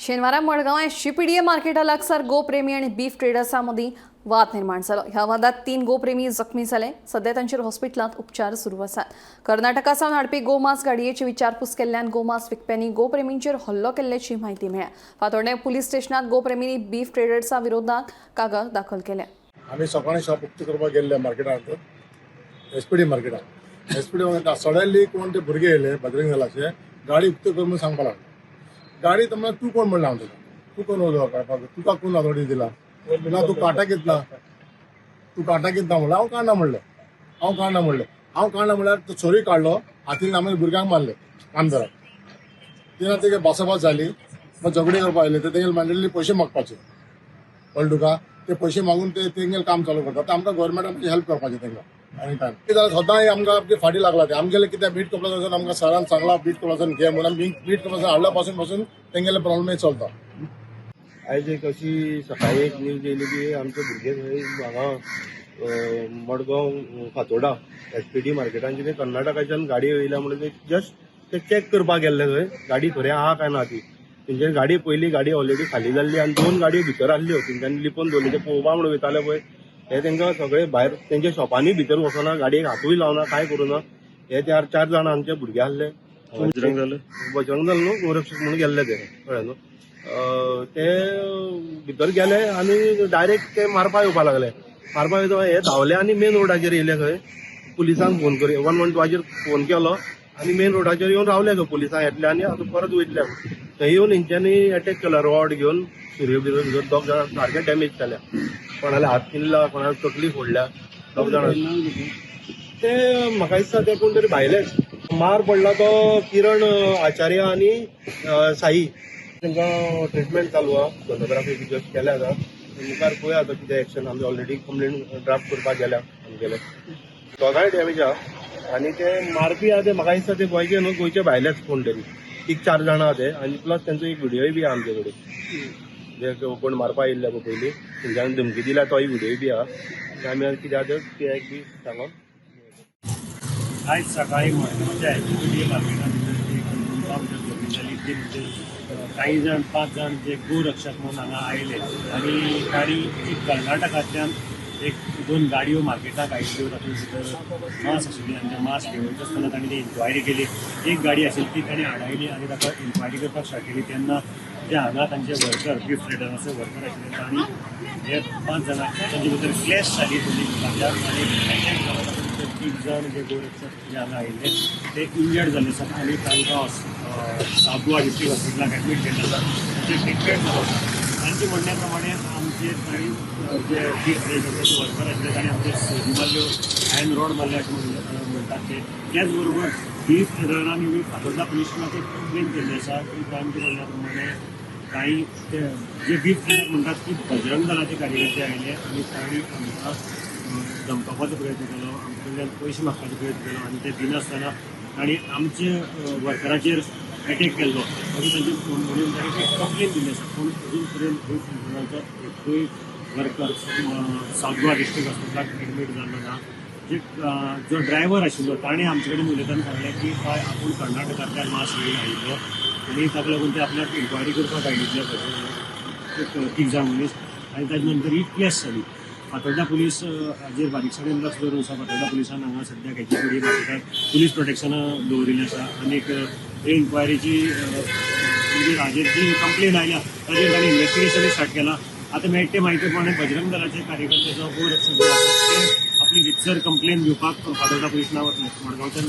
शेनवारा Madgaon SGPDA Marketa लागसार गोप्रेमी आणि बीफ ट्रेडर्सांमदी वाद निर्माण जालो। ह्या वादात 3 गोप्रेमी जखमी झाले। सध्या तांचेर हॉस्पिटलांत उपचार सुरू आसात। कर्नाटकासावन हाडपी गोमांस गाडयेची विचारपूस केल्ल्यान गोमांस विकप्यांनी गोप्रेमींचेर हल्लो केल्ल्याची म्हायती मेळ्ळ्या। फातोर्डे पुलीस स्टेशनात गोप्रेमींनी बीफ ट्रेडर्सा विरोधात कागाळ दाखल केले। आम्ही सकाळी शॉप उक्ती करपाक गेल्ले मार्केटांत, एसपीडी मार्केटांत। एसपीडी सडनली कोण ते भुरगे येयले बजरंग दलाचे, गाडी उक्ती कर म्हणून सांगपाक लागले। गाडी तर तू कोण म्हणलं हांव तू कोण उलो काडपाक, तुका कोण अथॉरिटी दिला, ना तू काटा घेतला, तू काटा घेतला म्हणलं हांव काडना म्हणलें, हांव काडना म्हणल्यार तो चोरी काडलो, हातीन आमी भुरग्यांक मारले आमदाराक। तिना तेगे भासाभास जाली, मग झगडी करपाक आयले, ते तेंगेले मंडळी पयशे मागपाचे कळ्ळें तुका। ते पयशे मागून ते तेंगेले काम चालू करतात। आमकां गव्हर्मेंटान हेल्प करपाचें तेंकां एनी टायम। कितें जालें सदांच आमकां आमची फाटी लागला ते आमगेले कितें बीट कॉर्पोरेशन आमकां सरान सांगला बीट कॉर्पोरेशन घे म्हणून बीट कॉर्पोरेशन हाडल्या पासून तेंगेले प्रॉब्लेम चलता। आयज एक अशी सकाळी एक न्यूज येयली की आमचे भुरगे थंय हांगा मडगांव फातोर्डा एसपीडी मार्केटान कितें कर्नाटकाच्यान गाडी येयल्या म्हणून ते जस्ट ते चॅक करपाक गेल्ले थंय गाडी खरी आहा काय ना ती। तेंचे गाडी पयली गाडी ऑलरेडी खाली जाल्ली आनी 2 गाडयो भितर आसल्यो, तेंच्यांनी लिपोवन दवरल्यो। ते पळोवपा म्हणून वयताले पळय हे तेंकां सगळे भायर तेंच्या शॉपांनी भितर वचना, गाडयेक हातूय लावना, काय करूना। हे 4 जाण आमचे भुरगे आसले, बजरंग दल न्हू गोरक्षक म्हणून गेल्ले ते कळ्ळें न्हू। ते भितर गेले आनी डायरेक्ट ते मारपाक येवपा लागले। मारपाक येता हे धांवले आनी मेन रोडाचेर येयले खंय पुलिसांक फोन करी 112 फोन केलो आनी मेन रोडाचेर येवन रावले खंय पुलिसांक येतले आनी आतां परत वयतले। थंय येवन हेंच्यांनी अटॅक केला रॉड घेवन सुर्यो भितर 2 जाण सारके डॅमेज केल्या, कोणाले हात किल्ला, कोणाले तकली फोडल्या, 2 जाण ते म्हाका दिसता ते कोण तरी भायलेच। मार पडला तो किरण आचार्य आनी साई, तांकां ट्रिटमेंट चालू आहा, सोनोग्राफी जस्ट केल्या आतां। मुखार पळोवया आतां कितें एक्शन। आमी ऑलरेडी कंप्लेंट ड्राफ्ट करपाक गेल्या आमगेले। दोगांय डॅमेज आहा आनी ते मारपी आहा ते म्हाका दिसता ते गोंयचे न्हू, गोंयचे भायलेच कोण तरी 4 जाण आहा ते आनी प्लस तांचो एक व्हिडियोय बी आहा आमचे कडेन, जे कोण मारपा येयल्ले पळय पयलीं तेंच्यांनी धमकी दिल्या तोय व्हिडियोय बी आहा। आमी कितें आहा ते एक बी सांगोन आज सकाळी मडगावच्या एसजीपीडीए मार्केटात एक आमच्या जमीन जाली ती म्हणजे काही जण 5 जण जे गोरक्षक म्हणून हांगा आयले आनी गाडी कर्नाटकांतल्यान एक 2 गाडयो मार्केटाक आयिल्ल्यो, तातूंत भितर मास आशिल्ली आनी ते मास घेवचे आसतना तांणी ती इन्क्वायरी केली। एक गाडी आशिल्ली ती तांणी आडायली आनी ताका इन्क्वायरी करपाक स्टार्ट केली तेन्ना जे हांगा तांचे वर्कर बीफ ट्रेडर्साचे वर्कर आशिल्ले तांणी हे 5 जाणां तांचे भितर क्लॅश जाली तांच्यात आनी अटॅक जालो। 3 जण जे गोरक्षक जे हांगा आयिल्ले ते इंजर्ड जाल्ले आसात आनी तांकां साबुआ डिस्ट्रिक्ट हॉस्पिटलाक एडमीट केल्ले आसात। ते ट्रिटमेंट चालू आसा। तांचे म्हणण्या प्रमाणे आमचे तांणी जे बीफ ट्रेडर्साचे वर्कर आशिल्ले तांणी आमचे सोजी मारल्यो, हँड रॉड मारले अशें म्हणटात ते। त्याच बरोबर बीफ ट्रेडरांनी बी फातोर्डा पुलीस स्टेशनाक एक कंप्लेन केल्ली आसा की तांचे म्हणण्या प्रमाणे काही जे बीफ ट्रेडर म्हणटात की बजरंग दलाचे कार्यकर्ते आयले आनी तांणी आमकां धमकावपाचो प्रयत्न केलो, आमचे कडल्यान पयशे मागपाचो प्रयत्न केलो आनी ते दिनासतना तांणी आमचे वर्कराचेर अटॅक केल्लो अशें तांचे म्हणून तांणी एक कंप्लेन दिल्ली आसा। पूण अजून पर्यंत बीफ ट्रेडरांचो एकूय वर्कर सावथ गोवा डिस्ट्रिक्ट हॉस्पिटलाक एडमीट जाल्लो ना। जे जो ड्रायव्हर आशिल्लो ताणें आमचे कडेन उलयताना सांगलें की काय आपूण कर्नाटकांतल्यान मास घेवन आयिल्लो आनी ताका लागून ते आपल्याक इन्क्वायरी करपाक आयिल्ले 3 जाण मनीस आनी ताजे नंतर ही केस जाली। फातोर्डा पुलीस हाजेर बारीकसाणेन लक्ष दवरून आसा। फातोर्डा पुलिसान हांगा सद्याक एसजीपीडीए मार्केटांत पुलीस प्रोटेक्शनां दवरिल्लें आसा आनी हे इन्क्वायरीची म्हणजे हाजेर जी कंप्लेन आयल्या ताजेर ताणें इन्व्हेस्टिगेशन स्टार्ट केलां। आतां मेळटे म्हायती प्रमाणे बजरंग दलाचे कार्यकर्ते जो गोरक्षक जे आसात ते आपली रितसर कंप्लेन घेवपाक फातोर्डा पुलिस वतले। मडगांवच्यान